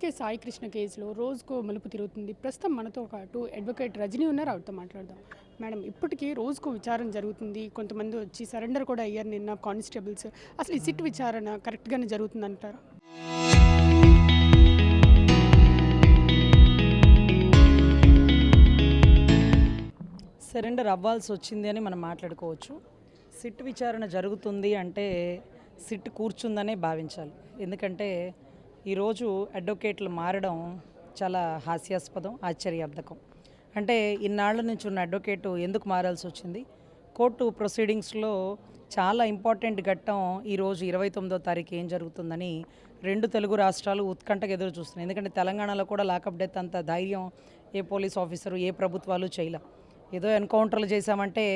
ఇప్పటికే సాయి కృష్ణ కేసులో రోజుకో మలుపు తిరుగుతుంది. ప్రస్తుతం మనతో పాటు అడ్వకేట్ రజనీ ఉన్నారు. ఆవిడతో మాట్లాడదాం. మేడం, ఇప్పటికీ రోజుకో విచారణ జరుగుతుంది. కొంతమంది వచ్చి సరెండర్ కూడా అయ్యారు నిన్న కానిస్టేబుల్స్. అసలు ఈ సిట్ విచారణ కరెక్ట్గానే జరుగుతుందంటారా? సరెండర్ అవ్వాల్సి వచ్చింది అని మనం మాట్లాడుకోవచ్చు. సిట్ విచారణ జరుగుతుంది అంటే సిట్ కూర్చుందనే భావించాలి. ఎందుకంటే ఈరోజు అడ్వకేట్లు మారడం చాలా హాస్యాస్పదం, ఆశ్చర్యార్థకం. అంటే ఇన్నాళ్ల నుంచి ఉన్న అడ్వకేటు ఎందుకు మారాల్సి వచ్చింది? కోర్టు ప్రొసీడింగ్స్లో చాలా ఇంపార్టెంట్ ఘట్టం ఈరోజు 29వ తారీఖు ఏం జరుగుతుందని రెండు తెలుగు రాష్ట్రాలు ఉత్కంఠగా ఎదురు చూస్తున్నాయి. ఎందుకంటే తెలంగాణలో కూడా లాకప్ డెత్ అంత ధైర్యం ఏ పోలీస్ ఆఫీసరు, ఏ ప్రభుత్వాలు చేయలే. ఏదో ఎన్కౌంటర్లు చేశామంటే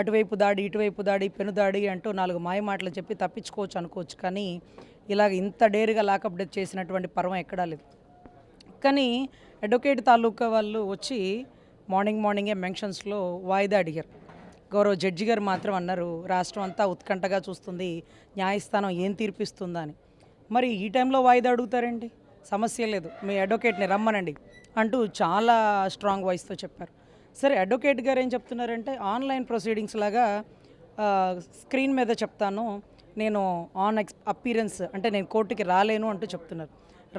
అటువైపు దాడి, ఇటువైపు దాడి, పెనుదాడి అంటూ 4 మాయ మాటలు చెప్పి తప్పించుకోవచ్చు అనుకోవచ్చు. కానీ ఇలాగ ఇంత డేరుగా లాకప్ డెత్ చేసినటువంటి పర్వం ఎక్కడా లేదు. కానీ అడ్వకేట్ తాలూకా వాళ్ళు వచ్చి మార్నింగే మెన్షన్స్లో వాయిదా అడిగారు. గౌరవ జడ్జి గారు మాత్రం అన్నారు, రాష్ట్రం అంతా ఉత్కంఠగా చూస్తుంది, న్యాయస్థానం ఏం తీర్పిస్తుందా అని. మరి ఈ టైంలో వాయిదా అడుగుతారండి? సమస్య లేదు, మీ అడ్వకేట్ని రమ్మనండి అంటూ చాలా స్ట్రాంగ్ వాయిస్తో చెప్పారు. సరే, అడ్వకేట్ గారు ఏం చెప్తున్నారంటే ఆన్లైన్ ప్రొసీడింగ్స్ లాగా స్క్రీన్ మీద చెప్తాను, నేను అపీరెన్స్ అంటే నేను కోర్టుకి రాలేను అంటూ చెప్తున్నారు.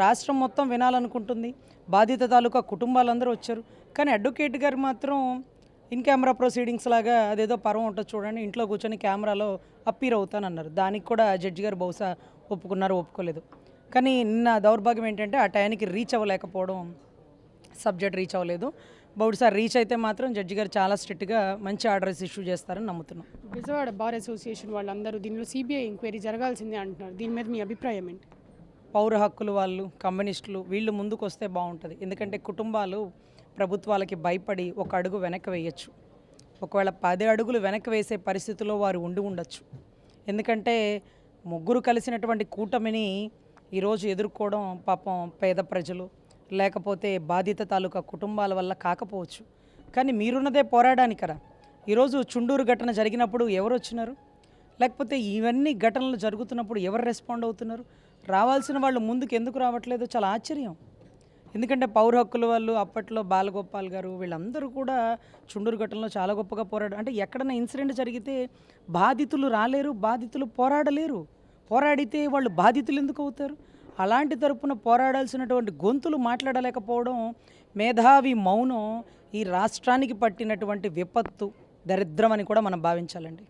రాష్ట్రం మొత్తం వినాలనుకుంటుంది, బాధిత తాలూకా కుటుంబాలందరూ వచ్చారు. కానీ అడ్వకేట్ గారు మాత్రం ఇన్ కెమెరా ప్రొసీడింగ్స్ లాగా అదేదో పర్వం ఉంటుంది చూడండి, ఇంట్లో కూర్చొని కెమెరాలో అప్పీర్ అవుతానన్నారు. దానికి కూడా జడ్జి గారు బహుశా ఒప్పుకున్నారు, ఒప్పుకోలేదు. కానీ నిన్న దౌర్భాగ్యం ఏంటంటే ఆ టైంకి రీచ్ అవ్వలేకపోవడం, సబ్జెక్ట్ రీచ్ అవ్వలేదు. బహుశా రీచ్ అయితే మాత్రం జడ్జి గారు చాలా స్ట్రిక్ట్గా మంచి ఆర్డర్స్ ఇష్యూ చేస్తారని నమ్ముతున్నాం. విజయవాడ బార్ అసోసియేషన్ వాళ్ళందరూ దీనిలో సిబిఐ ఎంక్వైరీ జరగాల్సిందే అంటున్నారు. దీని మీద మీ అభిప్రాయం ఏంటి? పౌర హక్కులు వాళ్ళు, కమ్యూనిస్టులు వీళ్ళు ముందుకు వస్తే బాగుంటుంది. ఎందుకంటే కుటుంబాలు ప్రభుత్వాలకి భయపడి ఒక అడుగు వెనక్కి వేయచ్చు. ఒకవేళ 10 అడుగులు వెనక్కి వేసే పరిస్థితిలో వారు ఉండొచ్చు. ఎందుకంటే ముగ్గురు కలిసినటువంటి కూటమిని ఈరోజు ఎదుర్కోవడం పాపం పేద ప్రజలు లేకపోతే బాధిత తాలూకా కుటుంబాల వల్ల కాకపోవచ్చు. కానీ మీరున్నదే పోరాడానికరా. ఈరోజు చుండూరు ఘటన జరిగినప్పుడు ఎవరు వచ్చినారు? లేకపోతే ఇవన్నీ ఘటనలు జరుగుతున్నప్పుడు ఎవరు రెస్పాండ్ అవుతున్నారు? రావాల్సిన వాళ్ళు ముందుకు ఎందుకు రావట్లేదు? చాలా ఆశ్చర్యం. ఎందుకంటే పౌర హక్కుల వాళ్ళు అప్పట్లో బాలగోపాల్ గారు వీళ్ళందరూ కూడా చుండూరు ఘటనలో చాలా గొప్పగా అంటే ఎక్కడైనా ఇన్సిడెంట్ జరిగితే బాధితులు రాలేరు, బాధితులు పోరాడలేరు. పోరాడితే వాళ్ళు బాధితులు ఎందుకు అవుతారు? అలాంటి తరపున పోరాడాల్సినటువంటి గొంతులు మాట్లాడలేకపోవడం, మేధావి మౌనం ఈ రాష్ట్రానికి పట్టినటువంటి విపత్తు, దరిద్రం అని కూడా మనం భావించాలండి.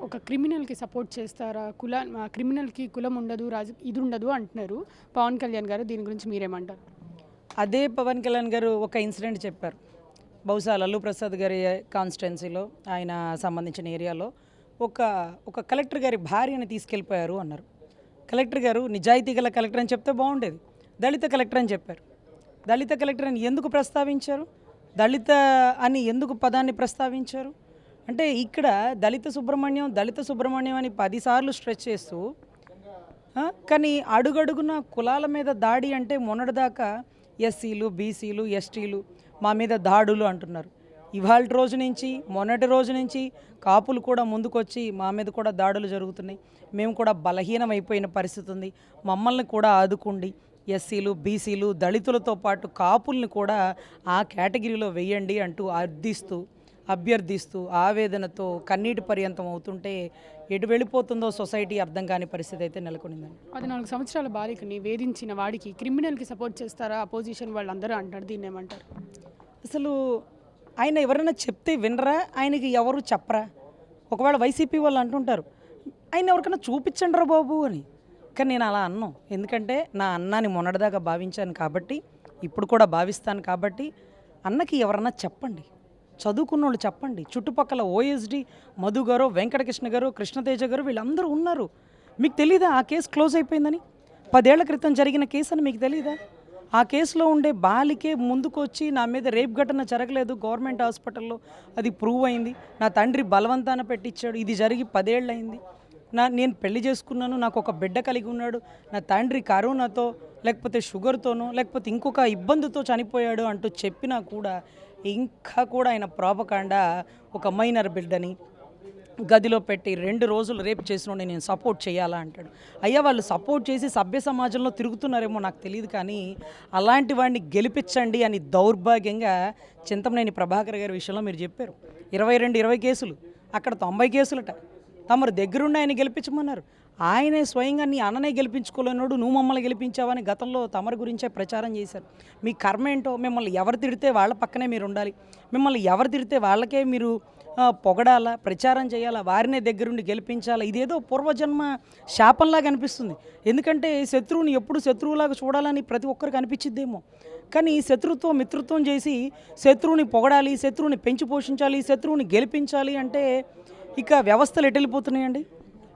ఒక క్రిమినల్కి సపోర్ట్ చేస్తారా? క్రిమినల్కి కులం ఉండదు, ఇది ఉండదు అంటున్నారు పవన్ కళ్యాణ్ గారు. దీని గురించి మీరేమంటారు? అదే పవన్ కళ్యాణ్ గారు ఒక ఇన్సిడెంట్ చెప్పారు. బహుశా లల్లు ప్రసాద్ గారి కాన్స్టిట్యున్సీలో ఆయన సంబంధించిన ఏరియాలో ఒక కలెక్టర్ గారి భార్యని తీసుకెళ్ళిపోయారు అన్నారు. కలెక్టర్ గారు నిజాయితీ గల కలెక్టర్ అని చెప్తే బాగుండేది. దళిత కలెక్టర్ అని చెప్పారు. దళిత కలెక్టర్ అని ఎందుకు ప్రస్తావించారు? దళిత అని ఎందుకు పదాన్ని ప్రస్తావించారు? అంటే ఇక్కడ దళిత సుబ్రహ్మణ్యం అని 10 సార్లు స్ట్రెచ్ చేస్తూ, కానీ అడుగడుగున కులాల మీద దాడి అంటే మొన్నటిదాకా ఎస్సీలు, బీసీలు, ఎస్టీలు మా మీద దాడులు అంటున్నారు. ఇవాళ రోజు నుంచి, మొన్నటి రోజు నుంచి కాపులు కూడా ముందుకొచ్చి మా మీద కూడా దాడులు జరుగుతున్నాయి, మేము కూడా బలహీనమైపోయిన పరిస్థితి ఉంది, మమ్మల్ని కూడా ఆదుకోండి, ఎస్సీలు, బీసీలు, దళితులతో పాటు కాపుల్ని కూడా ఆ కేటగిరీలో వెయ్యండి అంటూ అభ్యర్థిస్తూ ఆవేదనతో కన్నీటి పర్యంతం అవుతుంటే ఎటు వెళ్ళిపోతుందో సొసైటీ అర్థం కాని పరిస్థితి అయితే నెలకొనిందండి. 14 సంవత్సరాల బాలికని వేధించిన వాడికి క్రిమినల్కి సపోర్ట్ చేస్తారా అపోజిషన్ వాళ్ళందరూ అంటారు. దీన్ని ఏమంటారు? అసలు ఆయన ఎవరైనా చెప్తే వినరా? ఆయనకి ఎవరు చెప్పరా? ఒకవేళ వైసీపీ వాళ్ళు అంటుంటారు, ఆయన ఎవరికైనా చూపించండి రా బాబు అని. కానీ నేను అలా అన్నాను. ఎందుకంటే నా అన్నాన్ని మొన్నటిదాకా భావించాను కాబట్టి, ఇప్పుడు కూడా భావిస్తాను కాబట్టి, అన్నకి ఎవరన్నా చెప్పండి, చదువుకున్న వాళ్ళు చెప్పండి. చుట్టుపక్కల ఓఎస్డి మధు గారు, వెంకటకృష్ణ గారు, కృష్ణతేజ గారు వీళ్ళందరూ ఉన్నారు. మీకు తెలీదా ఆ కేసు క్లోజ్ అయిపోయిందని? 10 ఏళ్ల క్రితం జరిగిన కేసు అని మీకు తెలీదా? ఆ కేసులో ఉండే బాలికే ముందుకొచ్చి నా మీద రేప్ ఘటన జరగలేదు, గవర్నమెంట్ హాస్పిటల్లో అది ప్రూవ్ అయింది, నా తండ్రి బలవంతాన పెట్టించాడు, ఇది జరిగి 10 ఏళ్ళు అయింది, నేను పెళ్లి చేసుకున్నాను, నాకు ఒక బిడ్డ కలిగి ఉన్నాడు, నా తండ్రి కరోనాతో లేకపోతే షుగర్తోనో లేకపోతే ఇంకొక ఇబ్బందితో చనిపోయాడు అంటూ చెప్పినా కూడా ఇంకా కూడా ఆయన ప్రాపకాండ ఒక మైనర్ బిడ్డని గదిలో పెట్టి 2 రోజులు రేపు చేసినోడిని నేను సపోర్ట్ చేయాలా అంటాడు. అయ్యా వాళ్ళు సపోర్ట్ చేసి సభ్య సమాజంలో తిరుగుతున్నారేమో నాకు తెలియదు, కానీ అలాంటి వాడిని గెలిపించండి అని దౌర్భాగ్యంగా చింతమనేని ప్రభాకర్ గారి విషయంలో మీరు చెప్పారు. 20 కేసులు, అక్కడ 90 కేసులట. తమరు దగ్గరుండి ఆయన గెలిపించమన్నారు. ఆయనే స్వయంగా నీ అన్ననే గెలిపించుకోలేనోడు నువ్వు మమ్మల్ని గెలిపించావని గతంలో తమరి గురించే ప్రచారం చేశారు. మీ కర్మ ఏంటో, మిమ్మల్ని ఎవరు తిడితే వాళ్ళ పక్కనే మీరు ఉండాలి, మిమ్మల్ని ఎవరు తిడితే వాళ్ళకే మీరు పొగడాలా, ప్రచారం చేయాలా, వారినే దగ్గరుండి గెలిపించాలా. ఇదేదో పూర్వజన్మ శాపంలాగా అనిపిస్తుంది. ఎందుకంటే శత్రువుని ఎప్పుడు శత్రువులాగా చూడాలని ప్రతి ఒక్కరికి అనిపించిద్దేమో, కానీ శత్రుత్వం మిత్రత్వం చేసి శత్రువుని పొగడాలి, శత్రువుని పెంచి పోషించాలి, శత్రువుని గెలిపించాలి అంటే ఇక వ్యవస్థలు ఎటు వెళ్ళిపోతున్నాయండి.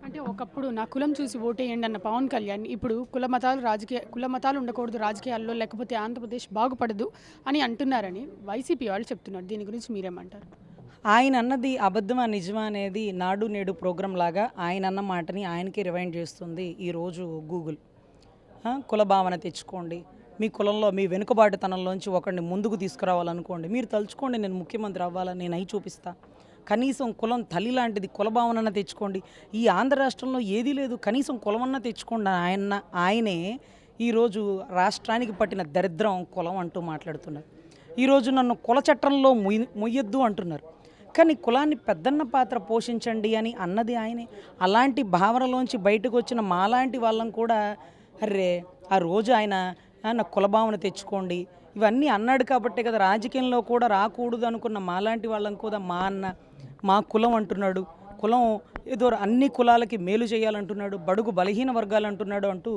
అంటే ఒకప్పుడు నా కులం చూసి ఓటేయండి అన్న పవన్ కళ్యాణ్ ఇప్పుడు కుల మతాలు ఉండకూడదు రాజకీయాల్లో, లేకపోతే ఆంధ్రప్రదేశ్ బాగుపడదు అని అంటున్నారని వైసీపీ వాళ్ళు చెప్తున్నారు. దీని గురించి మీరేమంటారు? ఆయన అన్నది అబద్ధమా నిజమా అనేది నాడు నేడు ప్రోగ్రాం లాగా ఆయన అన్న మాటని ఆయనకి రివైండ్ చేస్తుంది ఈరోజు గూగుల్. కుల భావన తెచ్చుకోండి, మీ కులంలో మీ వెనుకబాటుతనంలోంచి ఒకరిని ముందుకు తీసుకురావాలనుకోండి, మీరు తలుచుకోండి నేను ముఖ్యమంత్రి అవ్వాలని, నేను అయి చూపిస్తా. కనీసం కులం తల్లి లాంటిది, కుల భావనన్న తెచ్చుకోండి. ఈ ఆంధ్ర రాష్ట్రంలో ఏదీ లేదు, కనీసం కులమన్నా తెచ్చుకోండి. ఆయనే ఈరోజు రాష్ట్రానికి పట్టిన దరిద్రం కులం అంటూ మాట్లాడుతున్నారు. ఈరోజు నన్ను కుల చట్టంలో మొయ్యొద్దు అంటున్నారు, కానీ కులాన్ని పెద్దన్న పాత్ర పోషించండి అని అన్నది ఆయనే. అలాంటి భావనలోంచి బయటకు వచ్చిన మాలాంటి వాళ్ళం కూడా అర్రే ఆ రోజు ఆయన నా కుల భావన తెచ్చుకోండి ఇవన్నీ అన్నాడు కాబట్టే కదా రాజకీయంలో కూడా రాకూడదు అనుకున్న మాలాంటి వాళ్ళం కూడా మా అన్న మా కులం అంటున్నాడు, కులం ఏదో అన్ని కులాలకి మేలు చేయాలంటున్నాడు, బడుగు బలహీన వర్గాలు అంటున్నాడు అంటూ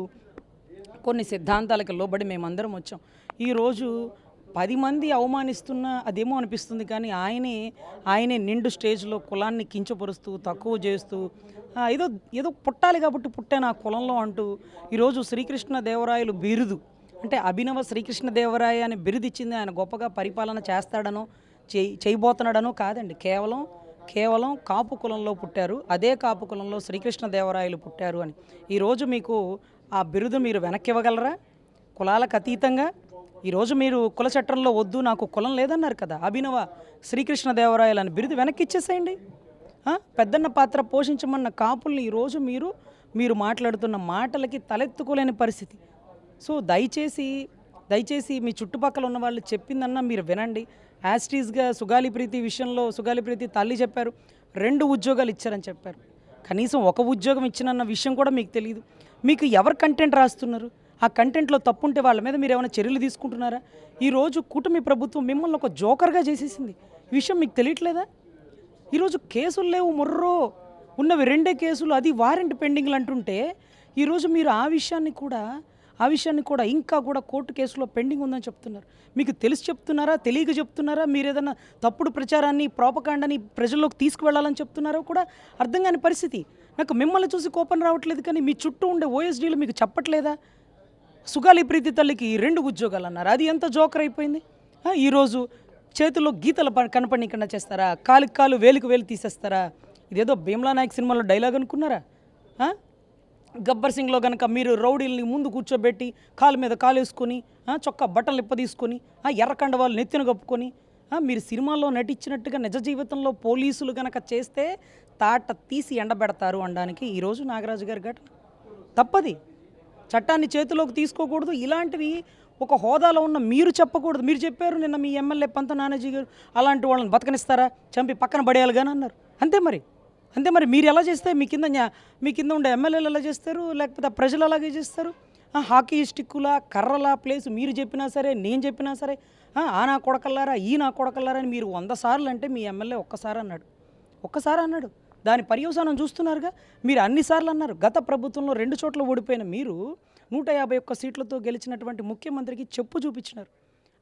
కొన్ని సిద్ధాంతాలకు లోబడి మేమందరం వచ్చాం. ఈరోజు 10 మంది అవమానిస్తున్నా అదేమో అనిపిస్తుంది, కానీ ఆయనే నిండు స్టేజ్లో కులాన్ని కించపరుస్తూ తక్కువ చేస్తూ ఏదో పుట్టాలి కాబట్టి పుట్టాను ఆ కులంలో అంటూ ఈరోజు శ్రీకృష్ణదేవరాయలు బిరుదు, అంటే అభినవ శ్రీకృష్ణదేవరాయ అని బిరుదు ఇచ్చింది ఆయన గొప్పగా పరిపాలన చేస్తాడనో చేయబోతున్నాడనో కాదండి. కేవలం కాపు కులంలో పుట్టారు, అదే కాపు కులంలో శ్రీకృష్ణదేవరాయలు పుట్టారు అని. ఈరోజు మీకు ఆ బిరుదు మీరు వెనక్కి ఇవ్వగలరా? కులాలకు అతీతంగా ఈరోజు మీరు కుల చట్టంలో వద్దు నాకు కులం లేదన్నారు కదా, అభినవ శ్రీకృష్ణదేవరాయలు అని బిరుదు వెనక్కి ఇచ్చేసేయండి. పెద్దన్న పాత్ర పోషించమన్న కాపుల్ని ఈరోజు మీరు మాట్లాడుతున్న మాటలకి తలెత్తుకోలేని పరిస్థితి. సో దయచేసి మీ చుట్టుపక్కల ఉన్న వాళ్ళు చెప్పిందన్నా మీరు వినండి. యాస్టీస్గా సుగాలి ప్రీతి విషయంలో సుగాలి ప్రీతి తల్లి చెప్పారు 2 ఉద్యోగాలు ఇచ్చారని చెప్పారు, కనీసం 1 ఉద్యోగం ఇచ్చినన్న విషయం కూడా మీకు తెలియదు. మీకు ఎవరు కంటెంట్ రాస్తున్నారు? ఆ కంటెంట్లో తప్పుంటే వాళ్ళ మీద మీరు ఏమైనా చర్యలు తీసుకుంటున్నారా? ఈరోజు కూటమి ప్రభుత్వం మిమ్మల్ని ఒక జోకర్గా చేసేసింది, ఈ విషయం మీకు తెలియట్లేదా? ఈరోజు కేసులు లేవు, మొర్రో ఉన్నవి 2 కేసులు, అది వారెంట్ పెండింగ్లు అంటుంటే ఈరోజు మీరు ఆ విషయాన్ని కూడా ఇంకా కూడా కోర్టు కేసులో పెండింగ్ ఉందని చెప్తున్నారు. మీకు తెలిసి చెప్తున్నారా, తెలియక చెప్తున్నారా, మీరు ఏదైనా తప్పుడు ప్రచారాన్ని ప్రోపకాండాని ప్రజల్లోకి తీసుకువెళ్ళాలని చెప్తున్నారో కూడా అర్థం కాని పరిస్థితి. నాకు మిమ్మల్ని చూసి కోపం రావట్లేదు, కానీ మీ చుట్టూ ఉండే ఓఎస్డీలు మీకు చెప్పట్లేదా? సుగాలి ప్రీతి తల్లికి 2 ఉద్యోగాలు అన్నారు, అది ఎంత జోకర్ అయిపోయింది. ఈరోజు చేతుల్లో గీతలు కనపడకుండా చేస్తారా, కాలుకి కాలు వేలుకు వేలు తీసేస్తారా? ఇదేదో భీమ్లా నాయక్ సినిమాలో డైలాగ్ అనుకున్నారా? గబ్బర్ సింగ్లో కనుక మీరు రౌడీల్ని ముందు కూర్చోబెట్టి కాలు మీద కాలు వేసుకొని చొక్కా బట్టలు ఇప్పదీసుకొని ఎర్రకండ వాళ్ళు నెత్తిన కప్పుకొని మీరు సినిమాల్లో నటించినట్టుగా నిజ జీవితంలో పోలీసులు కనుక చేస్తే తాట తీసి ఎండబెడతారు అనడానికి ఈరోజు నాగరాజు గారి ఘటన. తప్పది, చట్టాన్ని చేతిలోకి తీసుకోకూడదు. ఇలాంటివి ఒక హోదాలో ఉన్న మీరు చెప్పకూడదు. మీరు చెప్పారు నిన్న మీ ఎమ్మెల్యే పంత నానాజీ గారు అలాంటి వాళ్ళని బతకనిస్తారా, చంపి పక్కన పడేయాలి కానీ అన్నారు. అంతే మరి మీరు ఎలా చేస్తే మీ కింద ఉండే ఎమ్మెల్యేలు ఎలా చేస్తారు, లేకపోతే ప్రజలు అలాగే చేస్తారు? హాకీ స్టిక్కుల కర్రల ప్లేస్ మీరు చెప్పినా సరే నేను చెప్పినా సరే ఆ నా కొడకల్లారా ఈ నా కొడకల్లారా అని మీరు 100 సార్లు అంటే మీ ఎమ్మెల్యే ఒక్కసారి అన్నాడు. దాని పర్యవసానం చూస్తున్నారుగా. మీరు అన్నిసార్లు అన్నారు. గత ప్రభుత్వంలో 2 చోట్ల ఓడిపోయిన మీరు 151 సీట్లతో గెలిచినటువంటి ముఖ్యమంత్రికి చెప్పు చూపించినారు.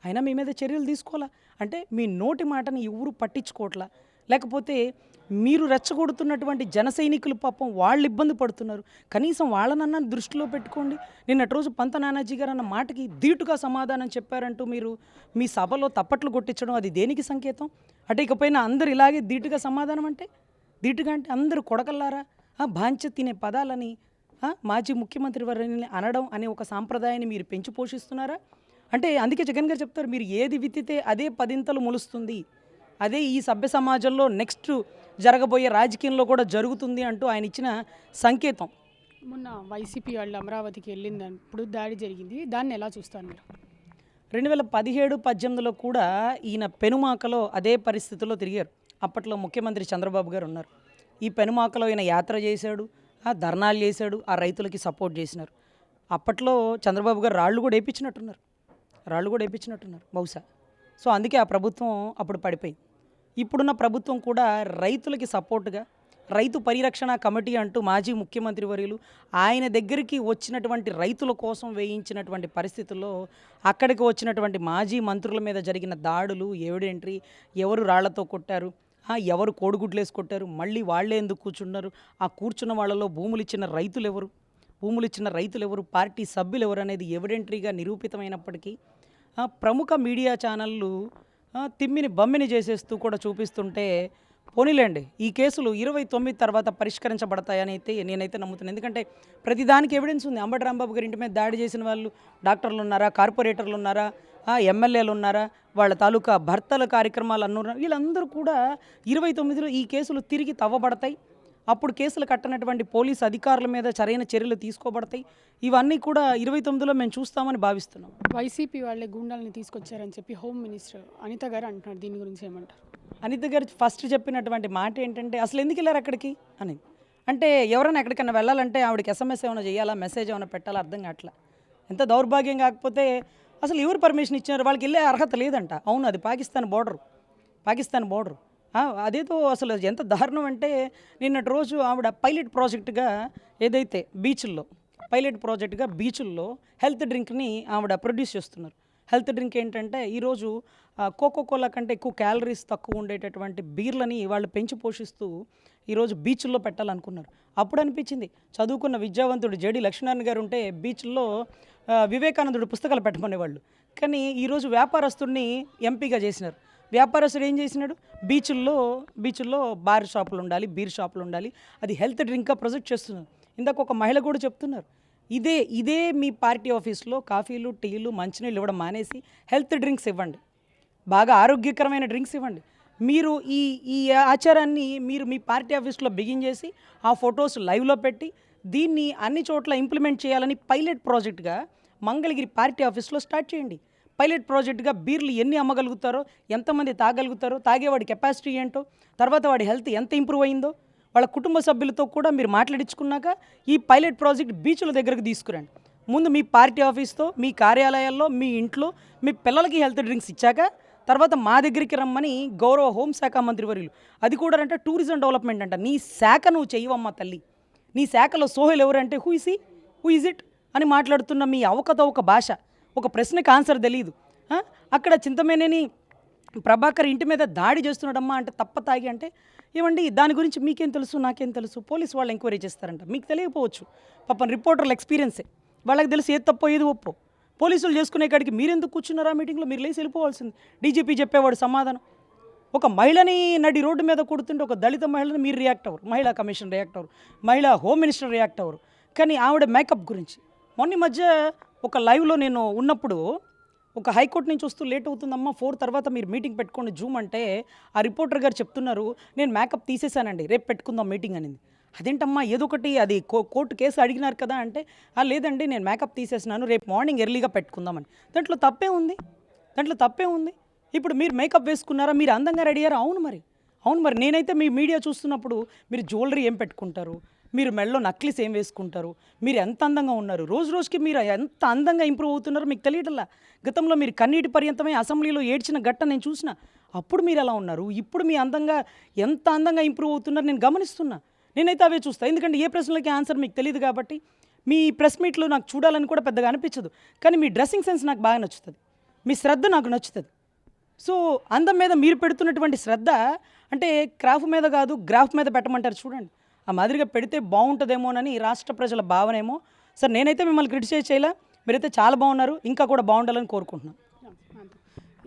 అయినా మీ మీద చర్యలు తీసుకోవాలా? అంటే మీ నోటి మాటని ఎవరు పట్టించుకోవట్లా, లేకపోతే మీరు రెచ్చగొడుతున్నటువంటి జన సైనికులు పాపం వాళ్ళు ఇబ్బంది పడుతున్నారు, కనీసం వాళ్ళనన్నా దృష్టిలో పెట్టుకోండి. నిన్నటి రోజు పంత నానాజీ గారు అన్న మాటకి ధీటుగా సమాధానం చెప్పారంటూ మీరు మీ సభలో తప్పట్లు కొట్టించడం అది దేనికి సంకేతం? అంటే ఇకపైన అందరు ఇలాగే ధీటుగా సమాధానం అంటే అందరూ కొడకల్లారా భాంచ తినే పదాలని మాజీ ముఖ్యమంత్రి వారిని అనడం అనే ఒక సాంప్రదాయాన్ని మీరు పెంచి పోషిస్తున్నారా? అంటే అందుకే జగన్ గారు చెప్తారు మీరు ఏది విత్తితే అదే 10 ఇంతలు మొలుస్తుంది, అదే ఈ సభ్య సమాజంలో నెక్స్ట్ జరగబోయే రాజకీయంలో కూడా జరుగుతుంది అంటూ ఆయన ఇచ్చిన సంకేతం. మొన్న వైసీపీ వాళ్ళు అమరావతికి వెళ్ళిందప్పుడు దాడి జరిగింది, దాన్ని ఎలా చూస్తారు మీరు? 2017-18లో కూడా ఈయన పెనుమాకలో అదే పరిస్థితుల్లో తిరిగారు. అప్పట్లో ముఖ్యమంత్రి చంద్రబాబు గారు ఉన్నారు. ఈ పెనుమాకలో ఈయన యాత్ర చేశాడు, ధర్నాలు చేశాడు, ఆ రైతులకి సపోర్ట్ చేసినారు. అప్పట్లో చంద్రబాబు గారు రాళ్ళు కూడా వేయించినట్టున్నారు బహుశా. సో అందుకే ఆ ప్రభుత్వం అప్పుడు పడిపోయింది. ఇప్పుడున్న ప్రభుత్వం కూడా రైతులకి సపోర్ట్గా రైతు పరిరక్షణ కమిటీ అంటూ మాజీ ముఖ్యమంత్రి వర్యులు ఆయన దగ్గరికి వచ్చినటువంటి రైతుల కోసం వేయించినటువంటి పరిస్థితుల్లో అక్కడికి వచ్చినటువంటి మాజీ మంత్రుల మీద జరిగిన దాడులు, ఎవిడెంట్రీ, ఎవరు రాళ్లతో కొట్టారు, ఎవరు కోడిగుడ్లు వేసి కొట్టారు, మళ్ళీ వాళ్ళే ఎందుకు కూర్చున్నారు, ఆ కూర్చున్న వాళ్ళలో భూములు ఇచ్చిన రైతులు ఎవరు, పార్టీ సభ్యులు ఎవరు అనేది ఎవిడెంట్రీగా నిరూపితమైనప్పటికీ ప్రముఖ మీడియా ఛానళ్ళు తిమ్మిని బమ్మిని చేసేస్తూ కూడా చూపిస్తుంటే పోనీలేండి, ఈ కేసులు 29 తర్వాత పరిష్కరించబడతాయని అయితే నేనైతే నమ్ముతున్నాను. ఎందుకంటే ప్రతిదానికి ఎవిడెన్స్ ఉంది. అంబటి రాంబాబు గారి ఇంటి మీద దాడి చేసిన వాళ్ళు డాక్టర్లు ఉన్నారా, కార్పొరేటర్లు ఉన్నారా, ఎమ్మెల్యేలు ఉన్నారా, వాళ్ళ తాలూకా భర్తల కార్యక్రమాలు అన్నారు, వీళ్ళందరూ కూడా 29లో ఈ కేసులు తిరిగి తవ్వబడతాయి. అప్పుడు కేసులు కట్టనటువంటి పోలీసు అధికారుల మీద సరైన చర్యలు తీసుకోబడతాయి. ఇవన్నీ కూడా 29లో మేము చూస్తామని భావిస్తున్నాం. వైసీపీ వాళ్ళే గూండాలని తీసుకొచ్చారని చెప్పి హోమ్ మినిస్టర్ అనిత గారు అంటున్నారు, దీని గురించి ఏమంటారు? అనిత గారు ఫస్ట్ చెప్పినటువంటి మాట ఏంటంటే అసలు ఎందుకు వెళ్ళారు అక్కడికి అని. అంటే ఎవరైనా ఎక్కడికైనా వెళ్ళాలంటే ఆవిడకి SMS ఏమైనా చేయాలా, మెసేజ్ ఏమైనా పెట్టాలా అర్థం కావట్లా. ఎంత దౌర్భాగ్యం కాకపోతే అసలు ఎవరు పర్మిషన్ ఇచ్చినారు, వాళ్ళకి వెళ్ళే అర్హత లేదంట. అవును, అది పాకిస్తాన్ బోర్డరు. అదేదో అసలు ఎంత దారుణం అంటే నిన్నటి రోజు ఆవిడ పైలట్ ప్రాజెక్టుగా ఏదైతే బీచుల్లో హెల్త్ డ్రింక్ని ఆవిడ ప్రొడ్యూస్ చేస్తున్నారు. హెల్త్ డ్రింక్ ఏంటంటే ఈరోజు కోకోకోలా కంటే ఎక్కువ క్యాలరీస్ తక్కువ ఉండేటటువంటి బీర్లని వాళ్ళు పెంచి పోషిస్తూ ఈరోజు బీచ్ల్లో పెట్టాలనుకున్నారు. అప్పుడు అనిపించింది చదువుకున్న విద్యావంతుడు జేడి లక్ష్మీనారాయణ గారు ఉంటే బీచ్ల్లో వివేకానందుడు పుస్తకాలు పెట్టమనేవాళ్ళు. కానీ ఈరోజు వ్యాపారస్తుడిని ఎంపీగా చేసినారు. వ్యాపారస్తుడు ఏం చేసినాడు, బీచ్ల్లో బార్ షాపులు ఉండాలి, బీర్ షాపులు ఉండాలి, అది హెల్త్ డ్రింక్గా ప్రొజెక్ట్ చేస్తున్నారు. ఇందాక ఒక మహిళ కూడా చెప్తున్నారు, ఇదే మీ పార్టీ ఆఫీస్లో కాఫీలు, టీలు, మంచినీళ్ళు ఇవ్వడం మానేసి హెల్త్ డ్రింక్స్ ఇవ్వండి, బాగా ఆరోగ్యకరమైన డ్రింక్స్ ఇవ్వండి. మీరు ఈ ఆచారాన్ని మీరు మీ పార్టీ ఆఫీస్లో బిగిన్ చేసి ఆ ఫొటోస్ లైవ్లో పెట్టి దీన్ని అన్ని చోట్ల ఇంప్లిమెంట్ చేయాలని పైలట్ ప్రాజెక్ట్గా మంగళగిరి పార్టీ ఆఫీస్లో స్టార్ట్ చేయండి. పైలట్ ప్రాజెక్ట్గా బీర్లు ఎన్ని అమ్మగలుగుతారో, ఎంతమంది తాగలుగుతారో, తాగేవాడి కెపాసిటీ ఏంటో, తర్వాత వాడి హెల్త్ ఎంత ఇంప్రూవ్ అయిందో వాళ్ళ కుటుంబ సభ్యులతో కూడా మీరు మాట్లాడించుకున్నాక ఈ పైలట్ ప్రాజెక్ట్ బీచ్ల దగ్గరకు తీసుకురండి. ముందు మీ పార్టీ ఆఫీస్తో, మీ కార్యాలయాల్లో, మీ ఇంట్లో మీ పిల్లలకి హెల్త్ డ్రింక్స్ ఇచ్చాక తర్వాత మా దగ్గరికి రమ్మని గౌరవ హోంశాఖ మంత్రి వర్యులు, అది కూడా అంటే టూరిజం డెవలప్మెంట్ అంట, నీ శాఖ నువ్వు చెయ్యవమ్మ తల్లి, నీ శాఖలో సోహెల్ ఎవరంటే హూ ఇజ్ ఇట్ అని మాట్లాడుతున్న మీ అవకతవక భాష, ఒక ప్రశ్నకు ఆన్సర్ తెలియదు. అక్కడ చింతమనేని ప్రభాకర్ ఇంటి మీద దాడి చేస్తున్నాడమ్మా అంటే తప్ప తాగి అంటే ఏమండి దాని గురించి మీకేం తెలుసు, నాకేం తెలుసు, పోలీసు వాళ్ళు ఎంక్వైరీ చేస్తారంట, మీకు తెలియకపోవచ్చు. పాపం రిపోర్టర్ల ఎక్స్పీరియన్సే, వాళ్ళకి తెలుసు ఏది తప్పో ఏది ఒప్పో. పోలీసులు చేసుకునే కాడికి మీరెందుకు కూర్చున్నారా మీటింగ్లో, మీరు లేచి వెళ్ళిపోవాల్సింది. డీజీపీ చెప్పేవాడు సమాధానం. ఒక మహిళని నడి రోడ్డు మీద కొడుతుంటే ఒక దళిత మహిళని మీరు రియాక్ట్ అవ్వరు, మహిళా కమిషన్ రియాక్ట్ అవ్వరు, మహిళా హోమ్ మినిస్టర్ రియాక్ట్ అవ్వరు. కానీ ఆవిడ మేకప్ గురించి మొన్న మధ్య ఒక లైవ్లో నేను ఉన్నప్పుడు ఒక హైకోర్టు నుంచి వస్తూ లేట్ అవుతుందమ్మా 4 తర్వాత మీరు మీటింగ్ పెట్టుకోండి జూమ్ అంటే ఆ రిపోర్టర్ గారు చెప్తున్నారు నేను మేకప్ తీసేశానండి, రేపు పెట్టుకుందాం మీటింగ్ అనింది. అదేంటమ్మా ఏదో ఒకటి అది కోర్టు కేసు అడిగినారు కదా అంటే లేదండి నేను మేకప్ తీసేసినాను, రేపు మార్నింగ్ ఎర్లీగా పెట్టుకుందామని. దాంట్లో తప్పే ఉంది. ఇప్పుడు మీరు మేకప్ వేసుకున్నారా, మీరు అందంగా రెడీ అయ్యారా? అవును మరి నేనైతే మీ మీడియా చూస్తున్నప్పుడు మీరు జ్యువెలరీ ఏం పెట్టుకుంటారు, మీరు మెడలో నక్లీస్ ఏం వేసుకుంటారు, మీరు ఎంత అందంగా ఉన్నారు, రోజు రోజుకి మీరు ఎంత అందంగా ఇంప్రూవ్ అవుతున్నారో మీకు తెలియటల్లా. గతంలో మీరు కన్నీటి పర్యంతమై అసెంబ్లీలో ఏడ్చిన గట్ట నేను చూసిన, అప్పుడు మీరు ఎలా ఉన్నారు, ఇప్పుడు మీ ఎంత అందంగా ఇంప్రూవ్ అవుతున్నారు నేను గమనిస్తున్నా. నేనైతే అవే చూస్తాను, ఎందుకంటే ఏ ప్రశ్నలకి ఆన్సర్ మీకు తెలియదు కాబట్టి. మీ ప్రెస్ మీట్లో నాకు చూడాలని కూడా పెద్దగా అనిపించదు, కానీ మీ డ్రెస్సింగ్ సెన్స్ నాకు బాగా నచ్చుతుంది, మీ శ్రద్ధ నాకు నచ్చుతుంది. సో అందం మీద మీరు పెడుతున్నటువంటి శ్రద్ధ అంటే క్రాఫ్ మీద కాదు గ్రాఫ్ మీద పెట్టమంటారు చూడండి, ఆ మాదిరిగా పెడితే బాగుంటుందేమోనని రాష్ట్ర ప్రజల భావనేమో. సార్ నేనైతే మిమ్మల్ని క్రిటిసైజ్ చేయలే, మీరైతే చాలా బాగున్నారు, ఇంకా కూడా బాగుండాలని కోరుకుంటున్నాను.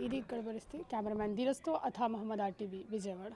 ఇది ఇక్కడ పరిస్థితి. కెమెరామ్యాన్ ధీరజ్తో అథా మహమ్మద్ RTV విజయవాడ.